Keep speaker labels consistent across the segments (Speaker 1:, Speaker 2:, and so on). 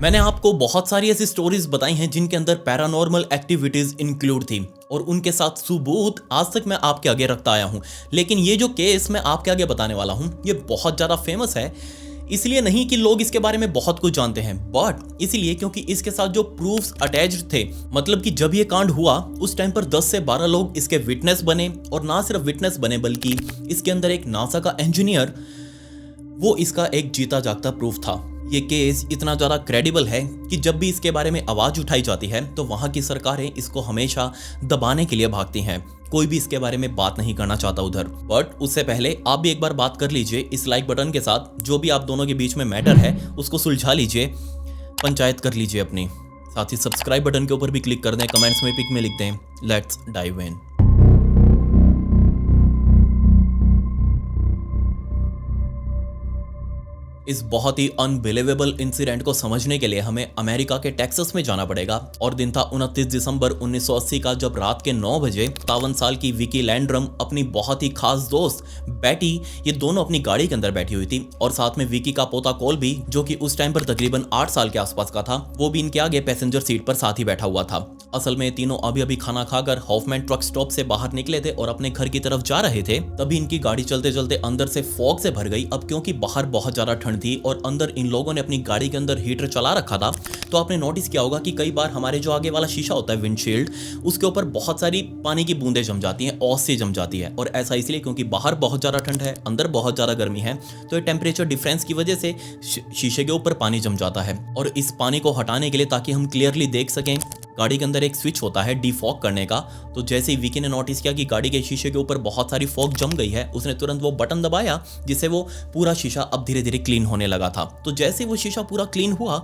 Speaker 1: मैंने आपको बहुत सारी ऐसी स्टोरीज बताई हैं जिनके अंदर पैरानॉर्मल एक्टिविटीज इंक्लूड थी और उनके साथ सबूत आज तक मैं आपके आगे रखता आया हूं। लेकिन ये जो केस मैं आपके आगे बताने वाला हूं ये बहुत ज़्यादा फेमस है, इसलिए नहीं कि लोग इसके बारे में बहुत कुछ जानते हैं, बट इसलिए क्योंकि इसके साथ जो प्रूफ्स अटैच्ड थे, मतलब कि जब ये कांड हुआ उस टाइम पर 10 से 12 लोग इसके विटनेस बने, और ना सिर्फ विटनेस बने बल्कि इसके अंदर एक नासा का इंजीनियर, वो इसका एक जीता जागता प्रूफ था। ये केस इतना ज़्यादा क्रेडिबल है कि जब भी इसके बारे में आवाज़ उठाई जाती है तो वहाँ की सरकारें इसको हमेशा दबाने के लिए भागती हैं। कोई भी इसके बारे में बात नहीं करना चाहता उधर। बट उससे पहले आप भी एक बार बात कर लीजिए इस लाइक बटन के साथ। जो भी आप दोनों के बीच में मैटर है उसको सुलझा लीजिए, पंचायत कर लीजिए अपनी। साथ ही सब्सक्राइब बटन के ऊपर भी क्लिक कर दें, कमेंट्स में पिक में लिख दें। Let's dive in. इस बहुत ही अनबिलीवेबल इंसिडेंट को समझने के लिए हमें अमेरिका के टेक्सास में जाना पड़ेगा। और दिन था 29 दिसंबर 1980 का, जब रात के 9 बजे 57 साल की विकी लैंड्रम अपनी बहुत ही खास दोस्त बैटी, ये दोनों अपनी गाड़ी के अंदर बैठी हुई थी, और साथ में विकी का पोता कोल भी, जो कि उस टाइम पर तकरीबन 8 साल के आसपास का था, वो भी इनके आगे पैसेंजर सीट पर साथ ही बैठा हुआ था। असल में तीनों अभी खाना खाकर हॉफमैन ट्रक स्टॉप से बाहर निकले थे और अपने घर की तरफ जा रहे थे। तभी इनकी गाड़ी चलते चलते अंदर से फॉग से भर गई। अब क्योंकि बाहर बहुत ज्यादा ठंड थी और अंदर इन लोगों ने अपनी गाड़ी के अंदर हीटर चला रखा था, तो आपने नोटिस किया होगा कि कई बार हमारे जो आगे वाला शीशा होता है, विंडशील्ड, उसके ऊपर बहुत सारी पानी की बूंदें जम जाती हैं, ओस से जम जाती है। और ऐसा इसलिए क्योंकि बाहर बहुत ज़्यादा ठंड है, अंदर बहुत ज़्यादा गर्मी है, तो ये टेम्परेचर डिफरेंस की वजह से शीशे के ऊपर पानी जम जाता है। और इस पानी को हटाने के लिए, ताकि हम क्लियरली देख सकें, गाड़ी के अंदर एक स्विच होता है डीफॉग करने का। तो जैसे ही विकी ने नोटिस किया कि गाड़ी के शीशे के ऊपर बहुत सारी फॉग जम गई है, उसने तुरंत वो बटन दबाया जिससे वो पूरा शीशा अब धीरे धीरे क्लीन होने लगा था। तो जैसे वो शीशा पूरा क्लीन हुआ,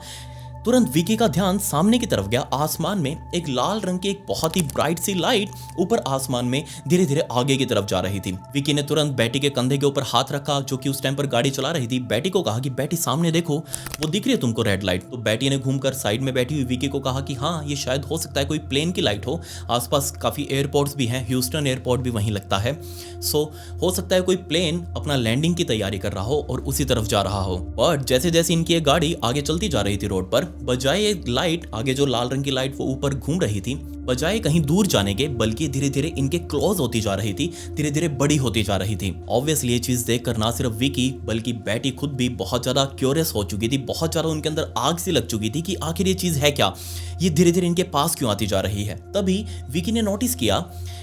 Speaker 1: तुरंत विकी का ध्यान सामने की तरफ गया। आसमान में एक लाल रंग की एक बहुत ही ब्राइट सी लाइट ऊपर आसमान में धीरे धीरे आगे की तरफ जा रही थी। विकी ने तुरंत बैटी के कंधे के ऊपर हाथ रखा, जो कि उस टाइम पर गाड़ी चला रही थी। बैटी को कहा कि बैटी सामने देखो, वो दिख रही है तुमको रेड लाइट। तो बैटी ने घूमकर साइड में बैठी हुई विकी को कहा कि हाँ, ये शायद हो सकता है कोई प्लेन की लाइट हो। आसपास काफी एयरपोर्ट्स भी हैं, ह्यूस्टन एयरपोर्ट भी वहीं लगता है। सो हो सकता है कोई प्लेन अपना लैंडिंग की तैयारी कर रहा हो और उसी तरफ जा रहा हो। बट जैसे जैसे इनकी एक गाड़ी आगे चलती जा रही थी रोड पर, बजाय एक लाइट, आगे जो लाल रंग की लाइट वो ऊपर घूम रही थी, बजाय कहीं दूर जाने के, बल्कि धीरे धीरे इनके क्लोज होती जा रही थी, धीरे धीरे बड़ी होती जा रही थी। ऑब्वियसली ये चीज देखकर ना सिर्फ विकी बल्कि बैटी खुद भी बहुत ज्यादा क्यूरियस हो चुकी थी। बहुत ज्यादा उनके अंदर आग सी लग चुकी थी कि आखिर ये चीज है क्या, ये धीरे धीरे इनके पास क्यों आती जा रही है। तभी विकी ने नोटिस किया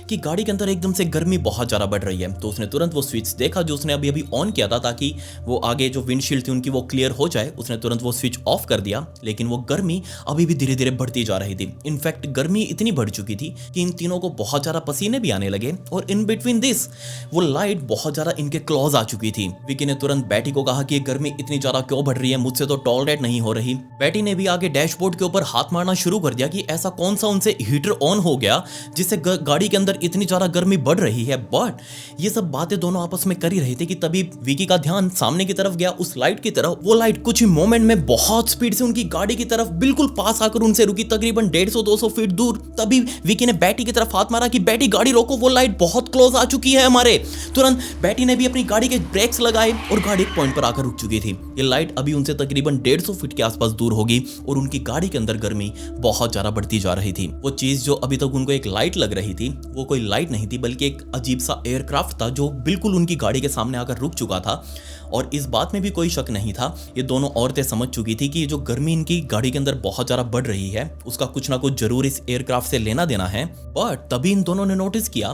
Speaker 1: कि गाड़ी के अंदर एकदम से गर्मी बहुत ज्यादा बढ़ रही है। तो उसने तुरंत वो स्विच देखा जो उसने अभी ऑन किया था, ताकि वो आगे जो विंडशील्ड थी उनकी वो क्लियर हो जाए। उसने तुरंत वो स्विच ऑफ कर दिया, लेकिन वो गर्मी अभी भी धीरे धीरे बढ़ती जा रही थी। इनफैक्ट गर्मी इतनी बढ़ चुकी थी कि इन तीनों को बहुत ज्यादा पसीने भी आने लगे, और इन बिटवीन दिस वो लाइट बहुत ज्यादा इनके क्लोज आ चुकी थी। विकी ने तुरंत बैटी को कहा कि ये गर्मी इतनी ज्यादा क्यों बढ़ रही है, मुझसे तो टॉलरेट नहीं हो रही। बैटी ने भी आगे डैशबोर्ड के ऊपर हाथ मारना शुरू कर दिया कि ऐसा कौन सा उनसे हीटर ऑन हो गया जिससे गाड़ी के अंदर इतनी ज्यादा गर्मी बढ़ रही है। बट ये सब बातें दोनों आपस में कर ही रहे थे कि तभी विकी का ध्यान सामने की तरफ गया, उस लाइट की तरफ। वो लाइट कुछ ही मोमेंट में बहुत स्पीड से उनकी गाड़ी की तरफ बिल्कुल पास आकर उनसे रुकी, तकरीबन 150-200 फीट दूर। तभी विकी ने बैटी की तरफ हाथ मारा कि बैटी गाड़ी रोको, वो लाइट बहुत क्लोज आ चुकी है हमारे। तुरंत बैटी ने भी अपनी गाड़ी के ब्रेक्स लगाए और गाड़ी एक पॉइंट पर आकर रुक चुकी थी। ये लाइट अभी उनसे तकरीबन 150 फीट के आसपास दूर होगी और उनकी गाड़ी के अंदर गर्मी बहुत ज्यादा बढ़ती जा रही थी। वो चीज जो अभी तक उनको एक लाइट लग रही थी, वो कोई लाइट नहीं थी बल्कि एक अजीब सा एयरक्राफ्ट था जो बिल्कुल उनकी गाड़ी के सामने आकर रुक चुका था। और इस बात में भी कोई शक नहीं था, ये दोनों औरतें समझ चुकी थी कि जो गर्मी इनकी गाड़ी के अंदर बहुत ज्यादा बढ़ रही है, उसका कुछ ना कुछ जरूर इस एयरक्राफ्ट से लेना देना है। बट तभी इन दोनों ने नोटिस किया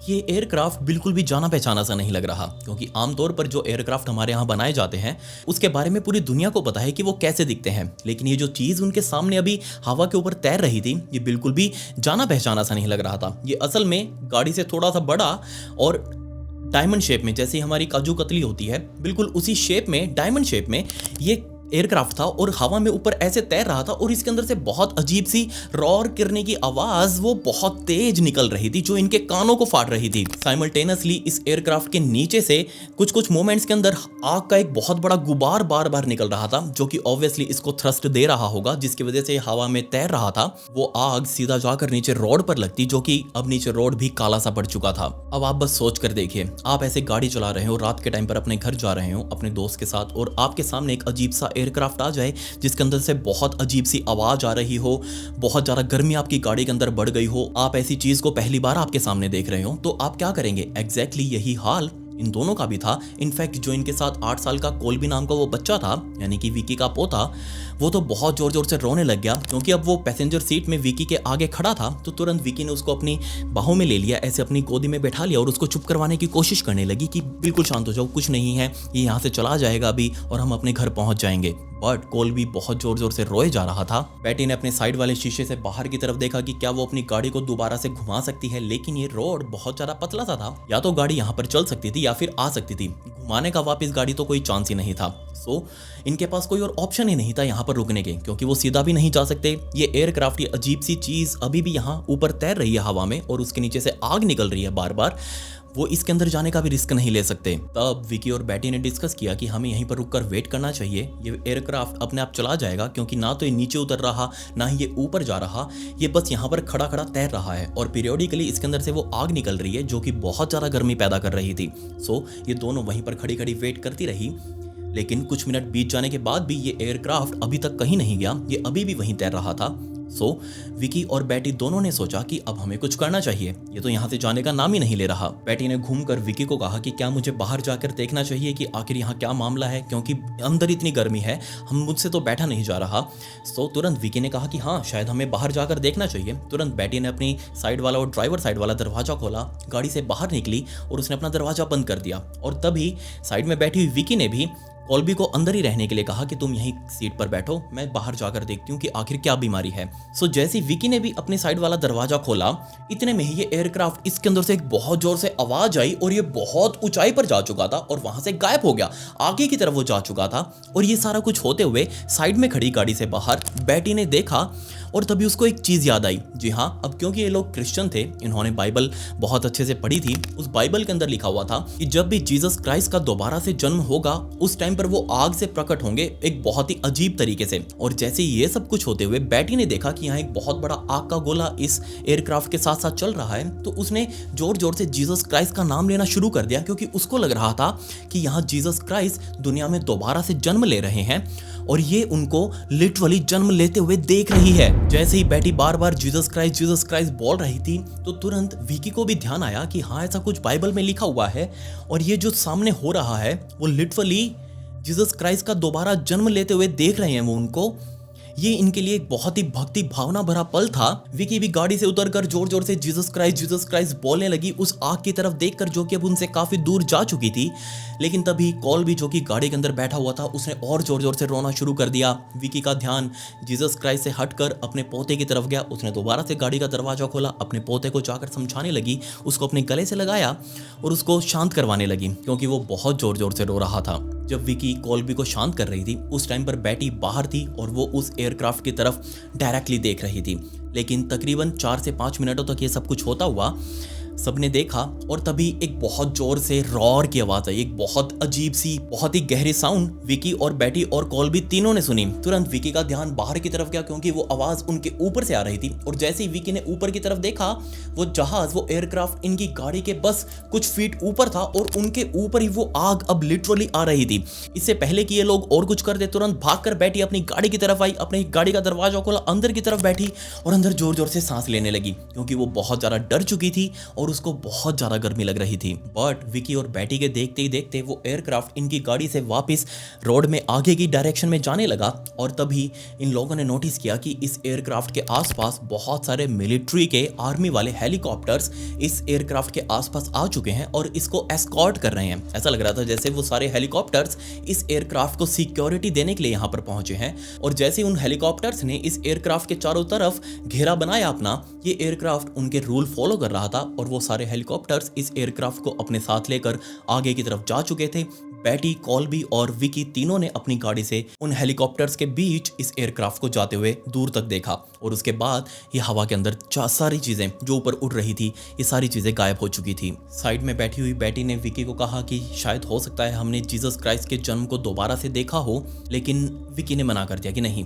Speaker 1: ये एयरक्राफ्ट बिल्कुल भी जाना पहचाना सा नहीं लग रहा, क्योंकि आमतौर पर जो एयरक्राफ्ट हमारे यहाँ बनाए जाते हैं उसके बारे में पूरी दुनिया को पता है कि वो कैसे दिखते हैं। लेकिन ये जो चीज उनके सामने अभी हवा के ऊपर तैर रही थी, ये बिल्कुल भी जाना पहचाना सा नहीं लग रहा था। ये असल में गाड़ी से थोड़ा सा बड़ा और डायमंड शेप में, जैसे हमारी काजू कतली होती है, बिल्कुल उसी शेप में, डायमंड शेप में ये एयरक्राफ्ट था और हवा में ऊपर ऐसे तैर रहा था। और इसके अंदर से बहुत अजीब सी रॉर करने की आवाज वो बहुत तेज निकल रही थी, जो इनके कानों को फाड़ रही थी। साइमल्टेनियसली इस एयरक्राफ्ट के नीचे से कुछ मोमेंट्स के अंदर आग का एक बहुत बड़ा गुबार बार बार निकल रहा था, जो कि ऑब्वियसली इसको थ्रस्ट दे रहा होगा, जिसकी वजह से हवा में तैर रहा था। वो आग सीधा जाकर नीचे रोड पर लगती, जो कि अब नीचे रोड भी काला सा पड़ चुका था। अब आप बस सोच कर देखिए, आप ऐसे गाड़ी चला रहे हो, रात के टाइम पर अपने घर जा रहे हो अपने दोस्त के साथ, और आपके सामने एक अजीब सा एयरक्राफ्ट आ जाए जिसके अंदर से बहुत अजीब सी आवाज़ आ रही हो, बहुत ज़्यादा गर्मी आपकी गाड़ी के अंदर बढ़ गई हो, आप ऐसी चीज़ को पहली बार आपके सामने देख रहे हो, तो आप क्या करेंगे? एग्जैक्टली यही हाल इन दोनों का भी था। इनफैक्ट जो इनके साथ 8 साल का कोल्बी नाम का वो बच्चा था, यानी कि विकी का पोता, वो तो बहुत जोर जोर से रोने लग गया, क्योंकि अब वो पैसेंजर सीट में विकी के आगे खड़ा था। तो तुरंत विकी ने उसको अपनी बाहों में ले लिया, ऐसे अपनी गोदी में बैठा लिया और उसको चुप करवाने की कोशिश करने लगी कि बिल्कुल शांत हो जाओ, कुछ नहीं है, ये यहाँ से चला जाएगा अभी और हम अपने घर पहुंच जाएंगे। बट कोल्बी बहुत जोर जोर से रोए जा रहा था। पैटी ने अपने साइड वाले शीशे से बाहर की तरफ देखा कि क्या वो अपनी गाड़ी को दोबारा से घुमा सकती है, लेकिन ये रोड बहुत ज्यादा पतला सा था, या तो गाड़ी यहाँ पर चल सकती थी या फिर आ सकती थी, घुमाने का वापस गाड़ी तो कोई चांस ही नहीं था। सो इनके पास कोई और ऑप्शन ही नहीं था यहाँ पर रुकने के, क्योंकि वो सीधा भी नहीं जा सकते। ये एयरक्राफ्ट, ये अजीब सी चीज अभी भी यहाँ ऊपर तैर रही है हवा में और उसके नीचे से आग निकल रही है बार बार, वो इसके अंदर जाने का भी रिस्क नहीं ले सकते। तब विकी और बैटी ने डिस्कस किया कि हमें यहीं पर रुककर वेट करना चाहिए, ये एयरक्राफ्ट अपने आप चला जाएगा, क्योंकि ना तो ये नीचे उतर रहा ना ही ये ऊपर जा रहा, ये बस यहाँ पर खड़ा खड़ा तैर रहा है और पीरियोडिकली इसके अंदर से वो आग निकल रही है जो कि बहुत ज़्यादा गर्मी पैदा कर रही थी। सो ये दोनों वहीं पर खड़ी खड़ी वेट करती रही, लेकिन कुछ मिनट बीत जाने के बाद भी ये एयरक्राफ्ट अभी तक कहीं नहीं गया, ये अभी भी वहीं तैर रहा था। सो विकी और बैटी दोनों ने सोचा कि अब हमें कुछ करना चाहिए, ये तो यहाँ से जाने का नाम ही नहीं ले रहा। बैटी ने घूमकर विकी को कहा कि क्या मुझे बाहर जाकर देखना चाहिए कि आखिर यहाँ क्या मामला है, क्योंकि अंदर इतनी गर्मी है, मुझसे तो बैठा नहीं जा रहा। सो तुरंत विकी ने कहा कि हाँ, शायद हमें बाहर जाकर देखना चाहिए। तुरंत बैटी ने अपनी साइड वाला और ड्राइवर साइड वाला दरवाजा खोला, गाड़ी से बाहर निकली और उसने अपना दरवाजा बंद कर दिया। और तभी साइड में बैठी हुई विकी ने भी कोल्बी को अंदर ही रहने के लिए कहा कि तुम यहीं सीट पर बैठो, मैं बाहर जाकर देखती हूँ कि आखिर क्या बीमारी है। सो जैसे विकी ने भी अपने साइड वाला दरवाजा खोला, इतने में ही ये एयरक्राफ्ट, इसके अंदर से एक बहुत जोर से आवाज आई और ये बहुत ऊंचाई पर जा चुका था और वहां से गायब हो गया, आगे की तरफ वो जा चुका था। और ये सारा कुछ होते हुए साइड में खड़ी गाड़ी से बाहर बैटी ने देखा और तभी उसको एक चीज याद आई। जी हाँ, अब क्योंकि ये लोग क्रिश्चियन थे, इन्होंने बाइबल बहुत अच्छे से पढ़ी थी। उस बाइबल के अंदर लिखा हुआ था कि जब भी जीसस क्राइस्ट का दोबारा से जन्म होगा, उस टाइम पर वो आग से प्रकट होंगे एक बहुत ही अजीब तरीके से। और जैसे ये सब कुछ होते हुए बैटी ने देखा कि यहाँ एक बहुत बड़ा आग का गोला इस एयरक्राफ्ट के साथ साथ चल रहा है, तो उसने जोर जोर से जीसस क्राइस्ट का नाम लेना शुरू कर दिया, क्योंकि उसको लग रहा था कि यहाँ जीसस क्राइस्ट दुनिया में दोबारा से जन्म ले रहे हैं और ये उनको लिटरली जन्म लेते हुए देख रही है। जैसे ही बैटी बार बार जीसस क्राइस्ट बोल रही थी, तो तुरंत विकी को भी ध्यान आया कि हाँ, ऐसा कुछ बाइबल में लिखा हुआ है और ये जो सामने हो रहा है वो लिटरली जीसस क्राइस्ट का दोबारा जन्म लेते हुए देख रहे हैं वो उनको। ये इनके लिए एक बहुत ही भक्ति भावना भरा पल था। विकी भी गाड़ी से उतरकर जोर जोर से जीसस क्राइस्ट बोलने लगी उस आग की तरफ देखकर, जो कि अब उनसे काफी दूर जा चुकी थी। लेकिन तभी कोल्बी, जो कि गाड़ी के अंदर बैठा हुआ था, उसने और जोर जोर से रोना शुरू कर दिया। विकी का ध्यान जीसस क्राइस्ट से हटकर अपने पोते की तरफ गया। उसने दोबारा से गाड़ी का दरवाजा खोला, अपने पोते को जाकर समझाने लगी, उसको अपने गले से लगाया और उसको शांत करवाने लगी, क्योंकि वो बहुत जोर जोर से रो रहा था। जब विकी कोल्बी को शांत कर रही थी, उस टाइम पर बैटी बाहर थी और वो उस एयरक्राफ्ट की तरफ डायरेक्टली देख रही थी। लेकिन तकरीबन 4 से 5 मिनटों तक ये सब कुछ होता हुआ सबने देखा और तभी एक बहुत जोर से रॉर की आवाज आई, एक बहुत अजीब सी, बहुत ही गहरी साउंड विकी और बैटी और कोल्बी तीनों ने सुनी। तुरंत विकी का ध्यान बाहर की तरफ गया, क्योंकि वो आवाज उनके ऊपर से आ रही थी। और जैसे ही विकी ने ऊपर की तरफ देखा, वो जहाज, वो एयरक्राफ्ट इनकी गाड़ी के बस कुछ फीट ऊपर था और उनके ऊपर ही वो आग अब लिटरली आ रही थी। इससे पहले कि ये लोग और कुछ कर दे, तुरंत भागकर बैठी अपनी गाड़ी की तरफ आई, अपनी गाड़ी का दरवाजा खोला, अंदर की तरफ बैठी और अंदर जोर जोर से सांस लेने लगी, क्योंकि वो बहुत ज्यादा डर चुकी थी और उसको बहुत ज्यादा गर्मी लग रही थी। बट विकी और बैटी के देखते ही देखते वो एयरक्राफ्ट इनकी गाड़ी से वापस रोड में आगे की डायरेक्शन में जाने लगा। और तभी इन लोगों ने नोटिस किया कि इस एयरक्राफ्ट के आसपास बहुत सारे मिलिट्री के, आर्मी वाले हेलीकॉप्टर्स इस एयरक्राफ्ट के आसपास आ चुके हैं और इसको एस्कॉर्ट कर रहे हैं। ऐसा लग रहा था जैसे वो सारे हेलीकॉप्टर्स इस एयरक्राफ्ट को सिक्योरिटी देने के लिए यहाँ पर पहुंचे हैं। और जैसे उन हेलीकॉप्टर्स ने इस एयरक्राफ्ट के चारों तरफ घेरा बनाया अपना, ये एयरक्राफ्ट उनके रूल फॉलो कर रहा था और वो सारे हेलीकॉप्टर्स इस एयरक्राफ्ट को अपने साथ लेकर आगे की तरफ जा चुके थे। बैटी, कोल्बी और विकी तीनों ने अपनी गाड़ी से उन हेलीकॉप्टर्स के बीच इस एयरक्राफ्ट को जाते हुए दूर तक देखा और उसके बाद ये हवा के अंदर सारी चीजें जो ऊपर उड़ रही थी, ये सारी चीजें गायब हो चुकी थी। साइड में बैठी हुई बैटी ने विकी को कहा कि शायद हो सकता है हमने जीसस क्राइस्ट के जन्म को दोबारा से देखा हो, लेकिन विकी ने मना कर दिया कि नहीं,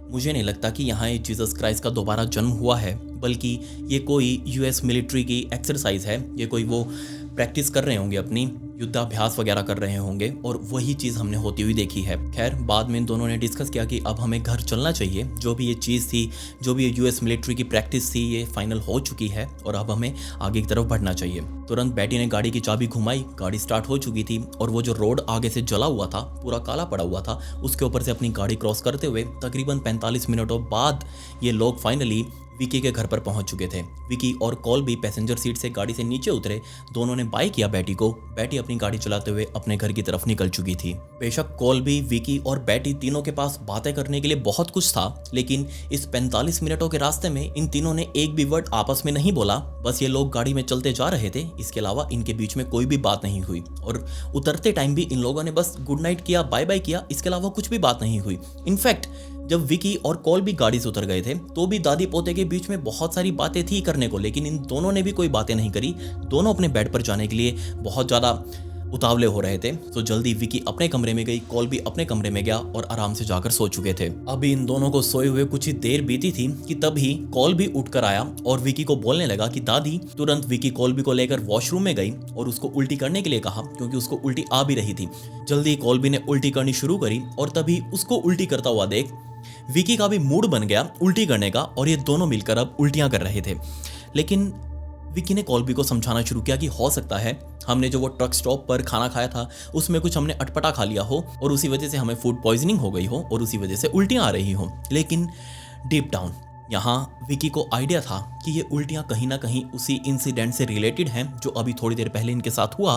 Speaker 1: मुझे नहीं लगता कि यहाँ जीसस क्राइस्ट का दोबारा जन्म हुआ है, बल्कि ये कोई यूएस मिलिट्री की एक्सरसाइज है, ये कोई वो प्रैक्टिस कर रहे होंगे अपनी, युद्धाभ्यास वगैरह कर रहे होंगे और वही चीज़ हमने होती हुई देखी है। खैर बाद में इन दोनों ने डिस्कस किया कि अब हमें घर चलना चाहिए, जो भी ये चीज़ थी, जो भी ये यूएस मिलिट्री की प्रैक्टिस थी, ये फाइनल हो चुकी है और अब हमें आगे की तरफ बढ़ना चाहिए। तुरंत बेटी ने गाड़ी की चाबी घुमाई, गाड़ी स्टार्ट हो चुकी थी और वो जो रोड आगे से जला हुआ था, पूरा काला पड़ा हुआ था, उसके ऊपर से अपनी गाड़ी क्रॉस करते हुए तकरीबन 45 मिनटों बाद ये लोग फाइनली विकी के घर पर पहुंच चुके थे। विकी और कॉल्बी पैसेंजर सीट से गाड़ी से नीचे उतरे, दोनों ने बाय किया बेटी को। बेटी अपनी गाड़ी चलाते हुए अपने घर की तरफ निकल चुकी थी। बेशक कॉल्बी, विकी और बेटी तीनों के पास बातें करने के लिए बहुत कुछ था, लेकिन इस 45 मिनटों के रास्ते में इन तीनों ने एक भी वर्ड आपस में नहीं बोला। बस ये लोग गाड़ी में चलते जा रहे थे, इसके अलावा इनके बीच में कोई भी बात नहीं हुई और उतरते टाइम भी इन लोगों ने बस गुड नाइट किया, बाय बाय किया, इसके अलावा कुछ भी बात नहीं हुई। इनफैक्ट जब विकी और कॉल्बी गाड़ी से उतर गए थे तो भी दादी पोते के बीच में बहुत सारी बातें थी करने को, लेकिन इन दोनों ने भी कोई बातें नहीं करी। दोनों अपने बेड पर जाने के लिए बहुत ज़्यादा उतावले हो रहे थे। तो जल्दी विकी अपने कमरे में गई, कॉल्बी अपने कमरे में गया और आराम से जाकर सो चुके थे। अभी इन दोनों को सोए हुए कुछ ही देर बीती थी कि तभी कॉल्बी उठकर आया और विकी को बोलने लगा कि दादी। तुरंत विकी कॉल्बी को लेकर वॉशरूम में गई और उसको उल्टी करने के लिए कहा, क्योंकि उसको उल्टी आ भी रही थी। जल्दी कॉल्बी ने उल्टी करनी शुरू करी और तभी उसको उल्टी करता हुआ देख विकी का भी मूड बन गया उल्टी करने का और ये दोनों मिलकर अब उल्टियां कर रहे थे। लेकिन विकी ने कॉल्बी को समझाना शुरू किया कि हो सकता है हमने जो वो ट्रक स्टॉप पर खाना खाया था उसमें कुछ हमने अटपटा खा लिया हो और उसी वजह से हमें फूड पॉइजनिंग हो गई हो और उसी वजह से उल्टियां आ रही हो। लेकिन डीप डाउन यहाँ विकी को आइडिया था कि ये उल्टियाँ कहीं ना कहीं उसी इंसिडेंट से रिलेटेड हैं जो अभी थोड़ी देर पहले इनके साथ हुआ,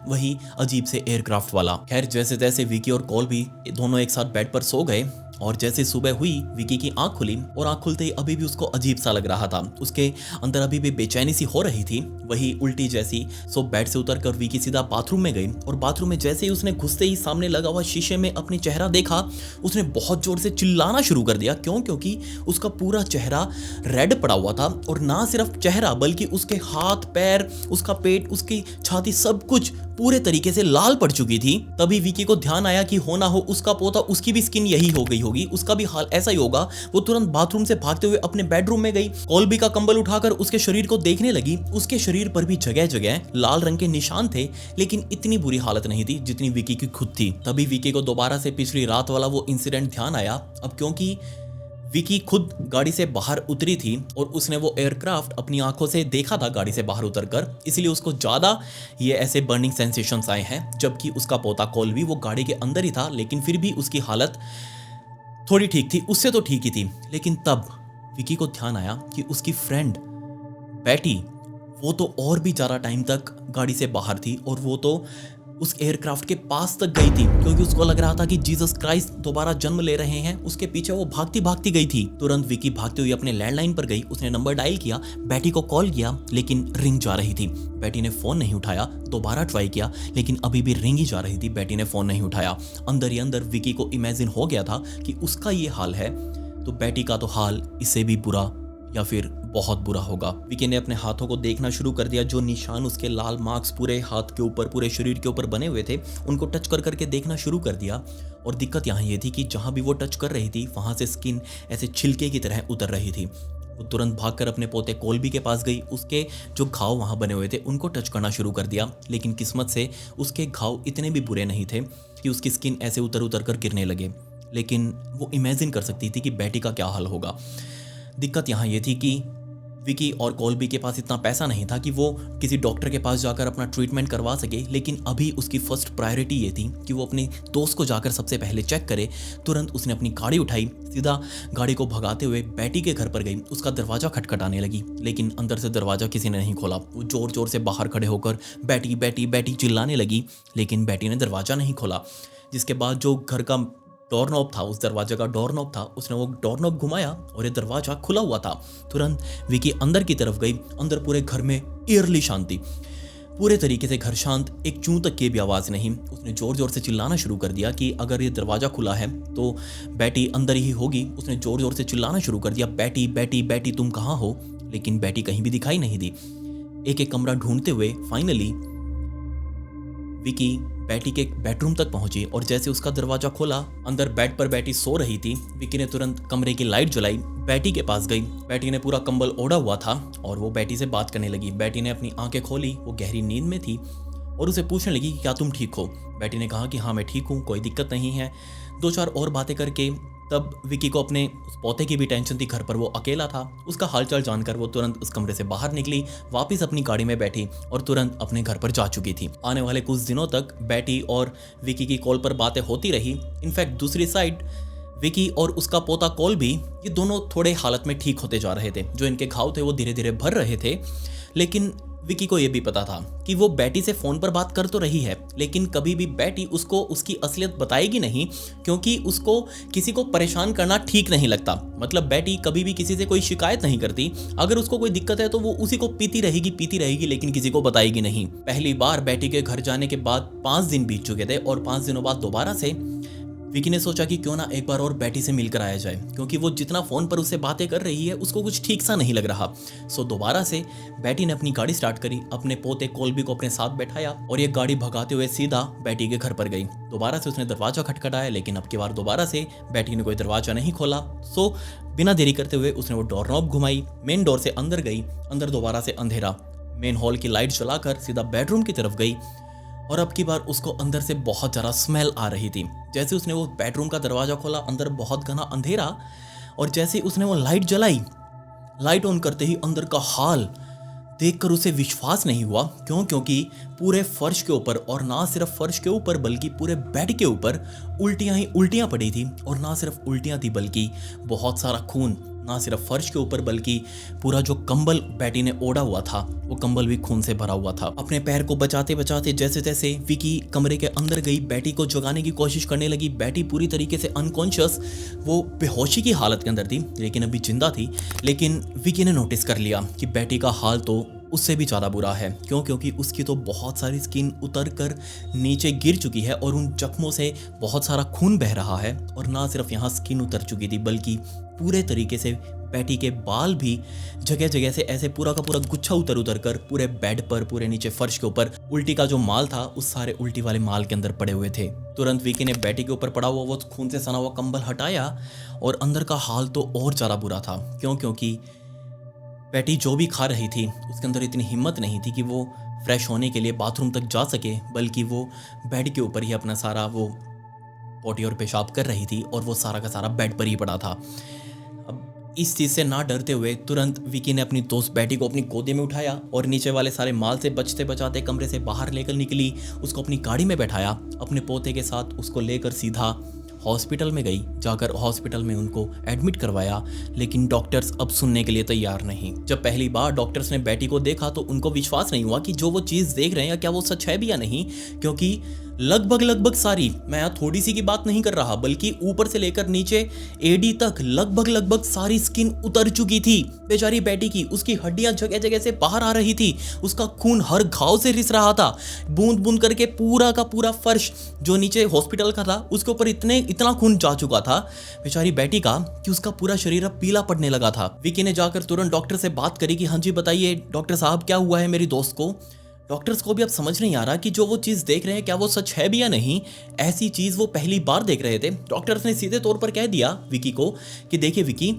Speaker 1: वही अजीब से एयरक्राफ्ट वाला। खैर जैसे तैसे विकी और कॉल्बी दोनों एक साथ बेड पर सो गए और जैसे सुबह हुई विकी की आंख खुली और आंख खुलते ही अभी भी उसको अजीब सा लग रहा था, उसके अंदर अभी भी बेचैनी सी हो रही थी, वही उल्टी जैसी। सो बेड से उतरकर विकी सीधा बाथरूम में गई और बाथरूम में जैसे ही उसने घुसते ही सामने लगा हुआ शीशे में अपनी चेहरा देखा, उसने बहुत जोर से चिल्लाना शुरू कर दिया। क्यों? क्योंकि उसका पूरा चेहरा रेड पड़ा हुआ था और ना सिर्फ चेहरा बल्कि उसके हाथ पैर, उसका पेट, उसकी छाती, सब कुछ पूरे तरीके से लाल पड़ चुकी थी। तभी विकी को ध्यान आया कि हो ना हो उसका पोता, उसकी भी स्किन यही हो गई होगी, उसका भी हाल ऐसा ही होगा। वो तुरंत बाथरूम से भागते हुए अपने बेडरूम में गई, कॉल्बी का कंबल उठाकर उसके शरीर को देखने लगी। उसके शरीर पर भी जगह जगह लाल रंग के निशान थे, लेकिन इतनी बुरी हालत नहीं थी जितनी विकी की खुद थी। तभी विकी को दोबारा से पिछली रात वाला वो इंसिडेंट ध्यान आया। अब क्योंकि विकी खुद गाड़ी से बाहर उतरी थी और उसने वो एयरक्राफ्ट अपनी आंखों से देखा था गाड़ी से बाहर उतरकर, इसलिए उसको ज़्यादा ये ऐसे बर्निंग सेंसेशंस आए हैं। जबकि उसका पोता कॉल्बी वो गाड़ी के अंदर ही था, लेकिन फिर भी उसकी हालत थोड़ी ठीक थी, उससे तो ठीक ही थी। लेकिन तब विकी को ध्यान आया कि उसकी फ्रेंड बेटी वो तो और भी ज़्यादा टाइम तक गाड़ी से बाहर थी और वो तो उस एयरक्राफ्ट के पास तक गई थी, क्योंकि उसको लग रहा था कि जीसस क्राइस्ट दोबारा जन्म ले रहे हैं। उसके पीछे वो भागती भागती गई थी। तुरंत विकी भागते हुए अपने लैंडलाइन पर गई, उसने नंबर डायल किया, बेटी को कॉल किया, लेकिन रिंग जा रही थी। बेटी ने फोन नहीं उठाया, दोबारा ट्राई किया, लेकिन अभी भी रिंग ही जा रही थी, बेटी ने फोन नहीं उठाया। अंदर ही अंदर विकी को इमेजिन हो गया था कि उसका ये हाल है तो बेटी का तो हाल इससे भी बुरा या फिर बहुत बुरा होगा। विकी ने अपने हाथों को देखना शुरू कर दिया, जो निशान उसके लाल मार्क्स पूरे हाथ के ऊपर, पूरे शरीर के ऊपर बने हुए थे, उनको टच कर करके देखना शुरू कर दिया। और दिक्कत यहाँ ये थी कि जहाँ भी वो टच कर रही थी वहाँ से स्किन ऐसे छिलके की तरह उतर रही थी। वो तुरंत भागकर अपने पोते कॉल्बी के पास गई, उसके जो घाव वहाँ बने हुए थे उनको टच करना शुरू कर दिया, लेकिन किस्मत से उसके घाव इतने भी बुरे नहीं थे कि उसकी स्किन ऐसे उतर उतर कर गिरने लगे। लेकिन वो इमेजिन कर सकती थी कि बेटी का क्या हाल होगा। दिक्कत यहाँ ये थी कि विकी और कॉल्बी के पास इतना पैसा नहीं था कि वो किसी डॉक्टर के पास जाकर अपना ट्रीटमेंट करवा सके, लेकिन अभी उसकी फर्स्ट प्रायोरिटी ये थी कि वो अपने दोस्त को जाकर सबसे पहले चेक करे। तुरंत उसने अपनी गाड़ी उठाई, सीधा गाड़ी को भगाते हुए बेटी के घर पर गई। उसका दरवाज़ा खटखटाने लगी, लेकिन अंदर से दरवाज़ा किसी ने नहीं खोला। वो ज़ोर ज़ोर से बाहर खड़े होकर बेटी बेटी बेटी चिल्लाने लगी, लेकिन बेटी ने दरवाज़ा नहीं खोला। जिसके बाद जो घर का डोर नॉब था, उस दरवाजे का डोर नॉब था, उसने वो डोर नॉब घुमाया और ये दरवाजा खुला हुआ था। तुरंत विकी अंदर की तरफ गई। अंदर पूरे घर में ईयरली शांति, पूरे तरीके से घर शांत, एक चूं तक की भी आवाज़ नहीं। उसने ज़ोर ज़ोर से चिल्लाना शुरू कर दिया कि अगर ये दरवाज़ा खुला है तो बेटी अंदर ही होगी। उसने ज़ोर ज़ोर से चिल्लाना शुरू कर दिया, बेटी बेटी बेटी तुम कहाँ हो? लेकिन बेटी कहीं भी दिखाई नहीं दी। एक एक कमरा ढूंढते हुए फाइनली विकी बेटी के बेडरूम तक पहुंची और जैसे उसका दरवाजा खोला, अंदर बेड पर बेटी सो रही थी। विकी ने तुरंत कमरे की लाइट जलाई, बेटी के पास गई। बेटी ने पूरा कंबल ओढ़ा हुआ था और वो बेटी से बात करने लगी। बेटी ने अपनी आंखें खोली, वो गहरी नींद में थी और उसे पूछने लगी कि क्या तुम ठीक हो। बेटी ने कहा कि हाँ मैं ठीक हूँ, कोई दिक्कत नहीं है। 2-4 और बातें करके तब विकी को अपने उस पोते की भी टेंशन थी, घर पर वो अकेला था। उसका हालचाल जानकर वो तुरंत उस कमरे से बाहर निकली, वापस अपनी गाड़ी में बैठी और तुरंत अपने घर पर जा चुकी थी। आने वाले कुछ दिनों तक बेटी और विकी की कॉल पर बातें होती रही। इनफैक्ट दूसरी साइड विकी और उसका पोता कॉल भी, ये दोनों थोड़े हालत में ठीक होते जा रहे थे। जो इनके घाव थे वो धीरे धीरे भर रहे थे, लेकिन विकी को यह भी पता था कि वो बेटी से फोन पर बात कर तो रही है, लेकिन कभी भी बेटी उसको उसकी असलियत बताएगी नहीं, क्योंकि उसको किसी को परेशान करना ठीक नहीं लगता। मतलब बेटी कभी भी किसी से कोई शिकायत नहीं करती। अगर उसको कोई दिक्कत है तो वो उसी को पीती रहेगी, लेकिन किसी को बताएगी नहीं। पहली बार बेटी के घर जाने के बाद 5 दिन बीत चुके थे और 5 दिनों बाद दोबारा से विकी ने सोचा कि क्यों ना एक बार और बेटी से मिलकर आया जाए, क्योंकि वो जितना फोन पर उससे बातें कर रही है उसको कुछ ठीक सा नहीं लग रहा। सो दोबारा से बेटी ने अपनी गाड़ी स्टार्ट करी, अपने पोते कोल्बी को अपने साथ बैठाया और ये गाड़ी भगाते हुए सीधा बेटी के घर पर गई। दोबारा से उसने दरवाजा खटखटाया, लेकिन अब की बार दोबारा से बेटी ने कोई दरवाजा नहीं खोला। सो बिना देरी करते हुए उसने वो डोर नॉब घुमाई, मेन डोर से अंदर गई। अंदर दोबारा से अंधेरा, मेन हॉल की लाइट जलाकर सीधा बेडरूम की तरफ गई और अब की बार उसको अंदर से बहुत ज़्यादा स्मेल आ रही थी। जैसे उसने वो बेडरूम का दरवाज़ा खोला, अंदर बहुत घना अंधेरा, और जैसे उसने वो लाइट जलाई, लाइट ऑन करते ही अंदर का हाल देखकर उसे विश्वास नहीं हुआ। क्योंकि पूरे फर्श के ऊपर, और ना सिर्फ फर्श के ऊपर बल्कि पूरे बेड के ऊपर उल्टियाँ ही उल्टियाँ पड़ी थी। और ना सिर्फ उल्टियाँ थी बल्कि बहुत सारा खून, ना सिर्फ फर्श के ऊपर बल्कि पूरा जो कंबल बेटी ने ओढ़ा हुआ था वो कंबल भी खून से भरा हुआ था। अपने पैर को बचाते बचाते जैसे तैसे विकी कमरे के अंदर गई, बेटी को जगाने की कोशिश करने लगी। बेटी पूरी तरीके से अनकॉन्शियस, वो बेहोशी की हालत के अंदर थी, लेकिन अभी जिंदा थी। लेकिन विकी ने नोटिस कर लिया कि बेटी का हाल तो उससे भी ज़्यादा बुरा है। क्योंकि उसकी तो बहुत सारी स्किन उतर कर नीचे गिर चुकी है और उन जख्मों से बहुत सारा खून बह रहा है। और ना सिर्फ यहाँ स्किन उतर चुकी थी बल्कि पूरे तरीके से बेटी के बाल भी जगह जगह से ऐसे पूरा का पूरा गुच्छा उतर कर पूरे बेड पर, पूरे नीचे फर्श के ऊपर उल्टी का जो माल था उस सारे उल्टी वाले माल के अंदर पड़े हुए थे। तुरंत विकी ने बेटी के ऊपर पड़ा हुआ वो खून से सना हुआ कंबल हटाया और अंदर का हाल तो और ज़्यादा बुरा था। क्योंकि बेटी जो भी खा रही थी उसके अंदर इतनी हिम्मत नहीं थी कि वो फ्रेश होने के लिए बाथरूम तक जा सके, बल्कि वो बेड के ऊपर ही अपना सारा वो पोटी और पेशाब कर रही थी और वो सारा का सारा बेड पर ही पड़ा था। अब इस चीज़ से ना डरते हुए तुरंत विकी ने अपनी दोस्त बेटी को अपनी गोदी में उठाया और नीचे वाले सारे माल से बचते बचाते कमरे से बाहर लेकर निकली, उसको अपनी गाड़ी में बैठाया, अपने पोते के साथ उसको लेकर सीधा हॉस्पिटल में गई। जाकर हॉस्पिटल में उनको एडमिट करवाया, लेकिन डॉक्टर्स अब सुनने के लिए तैयार नहीं। जब पहली बार डॉक्टर्स ने बेटी को देखा तो उनको विश्वास नहीं हुआ कि जो वो चीज़ देख रहे हैं क्या वो सच है भी या नहीं, क्योंकि लगभग सारी, मैं यहाँ थोड़ी सी की बात नहीं कर रहा बल्कि ऊपर से लेकर नीचे एडी तक लगभग सारी स्किन उतर चुकी थी बेचारी बेटी की। उसकी हड्डियां जगह जगह से बाहर आ रही थी, उसका खून हर घाव से रिस रहा था, बूंद बूंद करके पूरा का पूरा फर्श जो नीचे हॉस्पिटल का था उसके ऊपर इतना खून जा चुका था बेचारी बेटी का कि उसका पूरा शरीर अब पीला पड़ने लगा था। विकी ने जाकर तुरंत डॉक्टर से बात करी कि हाँ जी बताइए डॉक्टर साहब क्या हुआ है मेरी दोस्त को। डॉक्टर्स को भी अब समझ नहीं आ रहा कि जो वो चीज़ देख रहे हैं क्या वो सच है भी या नहीं। ऐसी चीज़ वो पहली बार देख रहे थे। डॉक्टर्स ने सीधे तौर पर कह दिया विकी को कि देखिए विकी,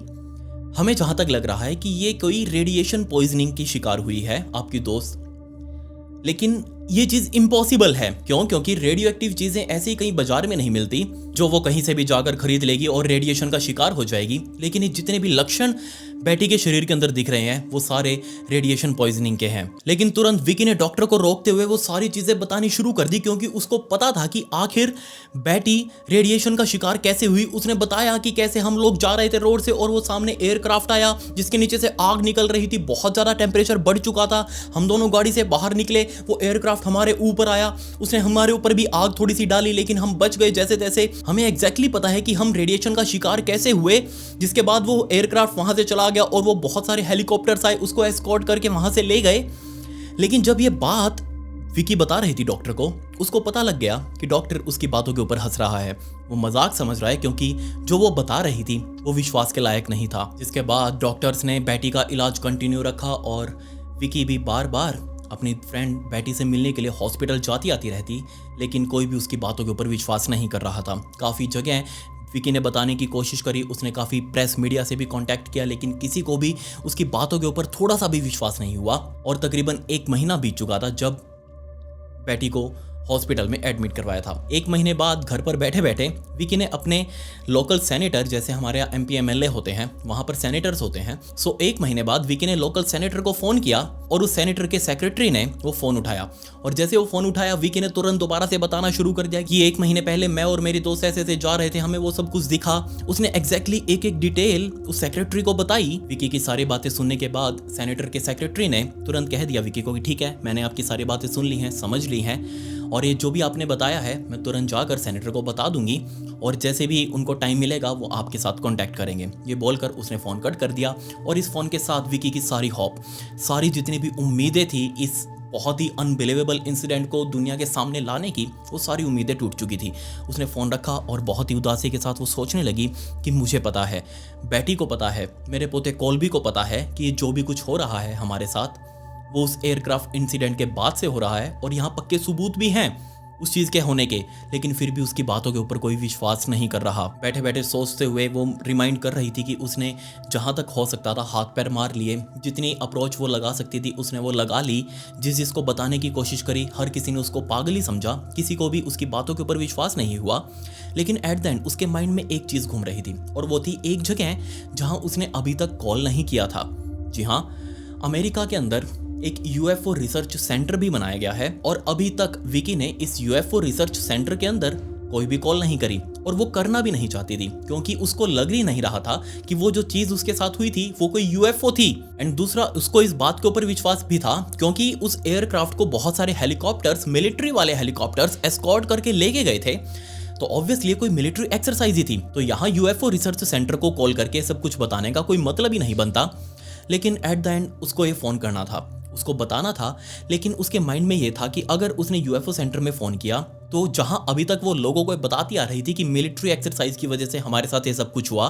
Speaker 1: हमें जहाँ तक लग रहा है कि ये कोई रेडिएशन पॉइजनिंग की शिकार हुई है आपकी दोस्त, लेकिन ये चीज़ इम्पॉसिबल है। क्योंकि रेडियो एक्टिव चीज़ें ऐसे ही कहीं बाजार में नहीं मिलती जो वो कहीं से भी जाकर खरीद लेगी और रेडिएशन का शिकार हो जाएगी। लेकिन ये जितने भी लक्षण बेटी के शरीर के अंदर दिख रहे हैं वो सारे रेडिएशन पॉइजनिंग के हैं। लेकिन तुरंत विकी ने डॉक्टर को रोकते हुए वो सारी चीज़ें बतानी शुरू कर दी, क्योंकि उसको पता था कि आखिर बेटी रेडिएशन का शिकार कैसे हुई। उसने बताया कि कैसे हम लोग जा रहे थे रोड से और वो सामने एयरक्राफ्ट आया जिसके नीचे से आग निकल रही थी, बहुत ज़्यादा टेम्परेचर बढ़ चुका था। हम दोनों गाड़ी से बाहर निकले, वो एयरक्राफ्ट हमारे ऊपर आया, उसने हमारे ऊपर भी आग थोड़ी सी डाली, लेकिन हम बच गए जैसे तैसे। हमें एग्जैक्टली पता है कि हम रेडिएशन का शिकार कैसे हुए। जिसके बाद वो एयरक्राफ्ट वहां से चला गया और वो बहुत सारे हेलीकॉप्टर्स आए, उसको एस्कॉर्ट करके वहां से ले गए। लेकिन जब ये बात विकी बता रही थी डॉक्टर को, उसको पता लग गया कि डॉक्टर उसकी बातों के ऊपर हंस रहा है, वो मजाक समझ रहा है, क्योंकि जो वो बता रही थी वो विश्वास के लायक नहीं था। जिसके बाद डॉक्टर्स ने बेटी का इलाज कंटिन्यू रखा और विकी भी बार बार अपनी फ्रेंड बेटी से मिलने के लिए हॉस्पिटल जाती आती रहती, लेकिन कोई भी उसकी बातों के ऊपर विश्वास नहीं कर रहा था। काफ़ी जगह विकी ने बताने की कोशिश करी, उसने काफ़ी प्रेस मीडिया से भी कांटेक्ट किया, लेकिन किसी को भी उसकी बातों के ऊपर थोड़ा सा भी विश्वास नहीं हुआ। और तकरीबन 1 महीना बीत चुका था जब पैटी को हॉस्पिटल में एडमिट करवाया था। 1 महीने बाद घर पर बैठे बैठे विकी ने अपने लोकल सेनेटर, जैसे हमारे यहाँ MP MLA होते हैं, वहाँ पर सेनेटर्स होते हैं, 1 महीने बाद विकी ने लोकल सेनेटर को फ़ोन किया और उस सेनेटर के सेक्रेटरी ने वो फ़ोन उठाया। और जैसे वो फ़ोन उठाया, विकी ने तुरंत दोबारा से बताना शुरू कर दिया कि 1 महीने पहले मैं और मेरी दोस्त ऐसे ऐसे जा रहे थे, हमें वो सब कुछ दिखा। उसने एग्जैक्टली एक एक डिटेल उस सेक्रेटरी को बताई। विकी की सारी बातें सुनने के बाद सेनेटर के सेक्रेटरी ने तुरंत कह दिया विकी को कि ठीक है, मैंने आपकी सारी बातें सुन ली हैं, समझ ली हैं, और ये जो भी आपने बताया है मैं तुरंत जाकर सेनेटर को बता दूंगी, और जैसे भी उनको टाइम मिलेगा वो आपके साथ कांटेक्ट करेंगे। ये बोलकर उसने फ़ोन कट कर दिया और इस फ़ोन के साथ विकी की सारी होप, सारी जितनी भी उम्मीदें थी इस बहुत ही अनबिलीवेबल इंसिडेंट को दुनिया के सामने लाने की, वो सारी उम्मीदें टूट चुकी थी। उसने फ़ोन रखा और बहुत ही उदासी के साथ वो सोचने लगी कि मुझे पता है, बेटी को पता है, मेरे पोते कोल्बी को पता है कि ये जो भी कुछ हो रहा है हमारे साथ वो उस एयरक्राफ्ट इंसिडेंट के बाद से हो रहा है, और यहाँ पक्के सबूत भी हैं उस चीज़ के होने के, लेकिन फिर भी उसकी बातों के ऊपर कोई विश्वास नहीं कर रहा। बैठे बैठे सोचते हुए वो रिमाइंड कर रही थी कि उसने जहाँ तक हो सकता था हाथ पैर मार लिए, जितनी अप्रोच वो लगा सकती थी उसने वो लगा ली, जिसको बताने की कोशिश करी, हर किसी ने उसको पागल ही समझा, किसी को भी उसकी बातों के ऊपर विश्वास नहीं हुआ। लेकिन एट द एंड उसके माइंड में एक चीज़ घूम रही थी, और वो थी एक जगह जहाँ उसने अभी तक कॉल नहीं किया था। जी हाँ, अमेरिका के अंदर एक UFO रिसर्च सेंटर भी बनाया गया है, और अभी तक विकी ने इस UFO रिसर्च सेंटर के अंदर कोई भी कॉल नहीं करी, और वो करना भी नहीं चाहती थी, क्योंकि उसको लग ही नहीं रहा था कि वो जो चीज़ उसके साथ हुई थी वो कोई UFO थी। एंड दूसरा, उसको इस बात के ऊपर विश्वास भी था क्योंकि उस एयरक्राफ्ट को बहुत सारे हेलीकॉप्टर्स, मिलिट्री वाले हेलीकॉप्टर्स एस्कॉर्ट करके लेके गए थे, तो ऑब्वियसली कोई मिलिट्री एक्सरसाइज ही थी। तो यहाँ UFO रिसर्च सेंटर को कॉल करके सब कुछ बताने का कोई मतलब ही नहीं बनता। लेकिन एट द एंड उसको ये फ़ोन करना था, उसको बताना था, लेकिन उसके माइंड में ये था कि अगर उसने UFO सेंटर में फ़ोन किया तो जहां अभी तक वो लोगों को बताती आ रही थी कि मिलिट्री एक्सरसाइज की वजह से हमारे साथ ये सब कुछ हुआ,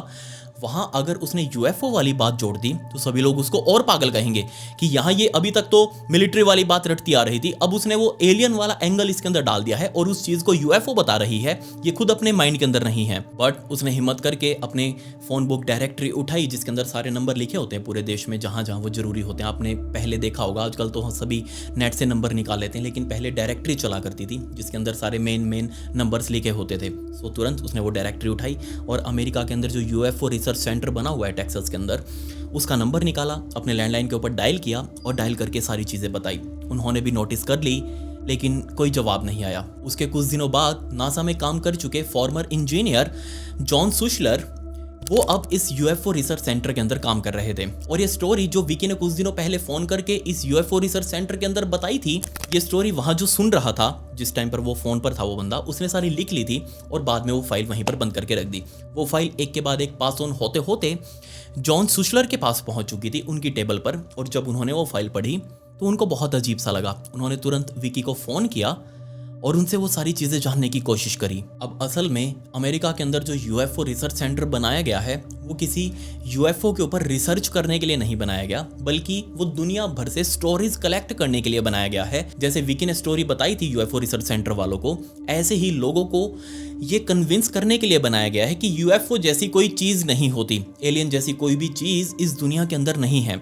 Speaker 1: वहां अगर उसने UFO वाली बात जोड़ दी तो सभी लोग उसको और पागल कहेंगे कि यहाँ ये अभी तक तो मिलिट्री वाली बात रटती आ रही थी, अब उसने वो एलियन वाला एंगल इसके अंदर डाल दिया है और उस चीज़ को UFO बता रही है, ये खुद अपने माइंड के अंदर नहीं है। बट उसने हिम्मत करके अपने फ़ोन बुक डायरेक्टरी उठाई जिसके अंदर सारे नंबर लिखे होते हैं पूरे देश में जहाँ जहाँ वो ज़रूरी होते हैं। आपने पहले देखा होगा, आजकल तो सभी नेट से नंबर निकाल लेते हैं, लेकिन पहले डायरेक्टरी चला करती थी जिसके अंदर सारे मेन नंबर्स लिखे होते थे। सो तुरंत उसने वो डायरेक्टरी उठाई और अमेरिका के अंदर जो UFO रिसर्च सेंटर बना हुआ है टेक्सास के अंदर, उसका नंबर निकाला, अपने लैंडलाइन के ऊपर डायल किया और डायल करके सारी चीज़ें बताई। उन्होंने भी नोटिस कर ली, लेकिन कोई जवाब नहीं आया। उसके कुछ दिनों बाद नासा में काम कर चुके फॉर्मर इंजीनियर जॉन सुशलर, वो अब इस UFO रिसर्च सेंटर के अंदर काम कर रहे थे। और ये स्टोरी जो विकी ने कुछ दिनों पहले फ़ोन करके इस UFO रिसर्च सेंटर के अंदर बताई थी, ये स्टोरी वहाँ जो सुन रहा था, जिस टाइम पर वो फ़ोन पर था वो बंदा, उसने सारी लिख ली थी और बाद में वो फाइल वहीं पर बंद करके रख दी। वो फाइल एक के बाद एक पास ऑन होते होते जॉन सुशलर के पास पहुँच चुकी थी उनकी टेबल पर। और जब उन्होंने वो फाइल पढ़ी तो उनको बहुत अजीब सा लगा। उन्होंने तुरंत विकी को फ़ोन किया और उनसे वो सारी चीज़ें जानने की कोशिश करी। अब असल में अमेरिका के अंदर जो UFO रिसर्च सेंटर बनाया गया है वो किसी UFO के ऊपर रिसर्च करने के लिए नहीं बनाया गया, बल्कि वो दुनिया भर से स्टोरीज कलेक्ट करने के लिए बनाया गया है। जैसे विकी ने स्टोरी बताई थी UFO रिसर्च सेंटर वालों को, ऐसे ही लोगों को ये कन्विंस करने के लिए बनाया गया है कि UFO जैसी कोई चीज़ नहीं होती, एलियन जैसी कोई भी चीज़ इस दुनिया के अंदर नहीं है।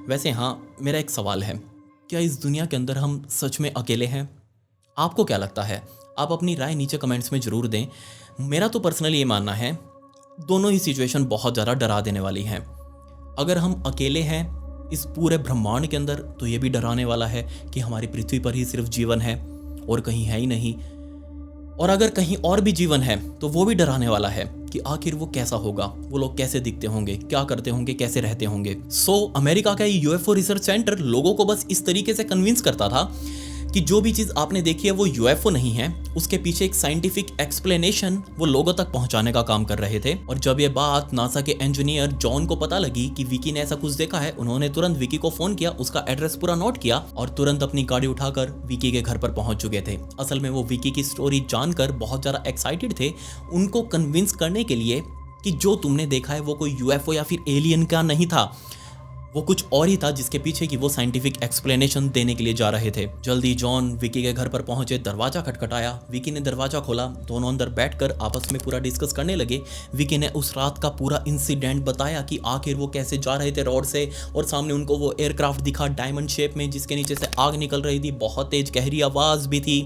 Speaker 1: वैसे हाँ, मेरा एक सवाल है, क्या इस दुनिया के अंदर हम सच में अकेले हैं? आपको क्या लगता है? आप अपनी राय नीचे कमेंट्स में ज़रूर दें। मेरा तो पर्सनली ये मानना है दोनों ही सिचुएशन बहुत ज़्यादा डरा देने वाली हैं। अगर हम अकेले हैं इस पूरे ब्रह्मांड के अंदर तो ये भी डराने वाला है कि हमारी पृथ्वी पर ही सिर्फ जीवन है और कहीं है ही नहीं, और अगर कहीं और भी जीवन है तो वो भी डराने वाला है कि आखिर वो कैसा होगा, वो लोग कैसे दिखते होंगे, क्या करते होंगे, कैसे रहते होंगे। सो अमेरिका का ये UFO रिसर्च सेंटर लोगों को बस इस तरीके से कन्विंस करता था कि जो भी चीज़ आपने देखी है वो UFO नहीं है, उसके पीछे एक साइंटिफिक एक्सप्लेनेशन वो लोगों तक पहुंचाने का काम कर रहे थे। और जब ये बात नासा के इंजीनियर जॉन को पता लगी कि विकी ने ऐसा कुछ देखा है, उन्होंने तुरंत विकी को फ़ोन किया, उसका एड्रेस पूरा नोट किया और तुरंत अपनी गाड़ी उठाकर विकी के घर पर पहुंच चुके थे। असल में वो विकी की स्टोरी जानकर बहुत ज़्यादा एक्साइटेड थे, उनको कन्विंस करने के लिए कि जो तुमने देखा है वो कोई UFO या फिर एलियन का नहीं था, वो कुछ और ही था जिसके पीछे की वो साइंटिफिक एक्सप्लेनेशन देने के लिए जा रहे थे। जल्दी जॉन विकी के घर पर पहुंचे, दरवाजा खटखटाया, विकी ने दरवाजा खोला, दोनों अंदर बैठकर आपस में पूरा डिस्कस करने लगे। विकी ने उस रात का पूरा इंसिडेंट बताया कि आखिर वो कैसे जा रहे थे रोड से और सामने उनको वो एयरक्राफ्ट दिखा डायमंड शेप में जिसके नीचे से आग निकल रही थी, बहुत तेज गहरी आवाज़ भी थी,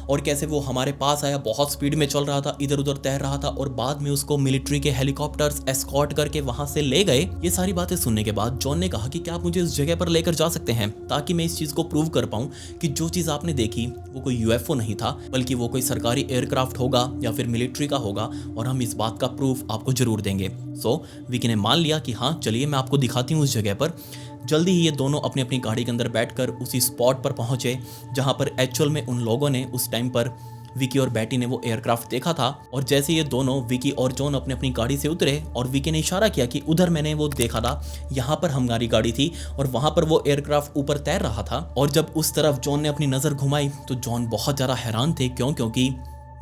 Speaker 1: और कैसे वो हमारे पास आया, बहुत स्पीड में चल रहा था, इधर उधर तैर रहा था और बाद में उसको मिलिट्री के हेलीकॉप्टर्स एस्कॉर्ट करके वहां से ले गए। ये सारी बातें सुनने के बाद जॉन ने कहा कि क्या आप मुझे उस जगह पर लेकर जा सकते हैं ताकि मैं इस चीज को प्रूव कर पाऊं कि जो चीज आपने देखी वो कोई यूएफओ नहीं था बल्कि वो कोई सरकारी एयरक्राफ्ट होगा या फिर मिलिट्री का होगा, और हम इस बात का प्रूफ आपको जरूर देंगे। सो विकी ने मान लिया कि हाँ चलिए मैं आपको दिखाती हूँ उस जगह पर। जल्दी ही ये दोनों अपनी अपनी गाड़ी के अंदर बैठकर उसी स्पॉट पर पहुंचे जहां पर एक्चुअल में उन लोगों ने उस टाइम पर विकी और बैटी ने वो एयरक्राफ्ट देखा था। और जैसे ये दोनों विकी और जॉन अपने अपनी गाड़ी से उतरे और विकी ने इशारा किया कि उधर मैंने वो देखा था, यहाँ पर हमारी गाड़ी थी और वहां पर वो एयरक्राफ्ट ऊपर तैर रहा था। और जब उस तरफ जॉन ने अपनी नजर घुमाई तो जॉन बहुत ज्यादा हैरान थे, क्योंकि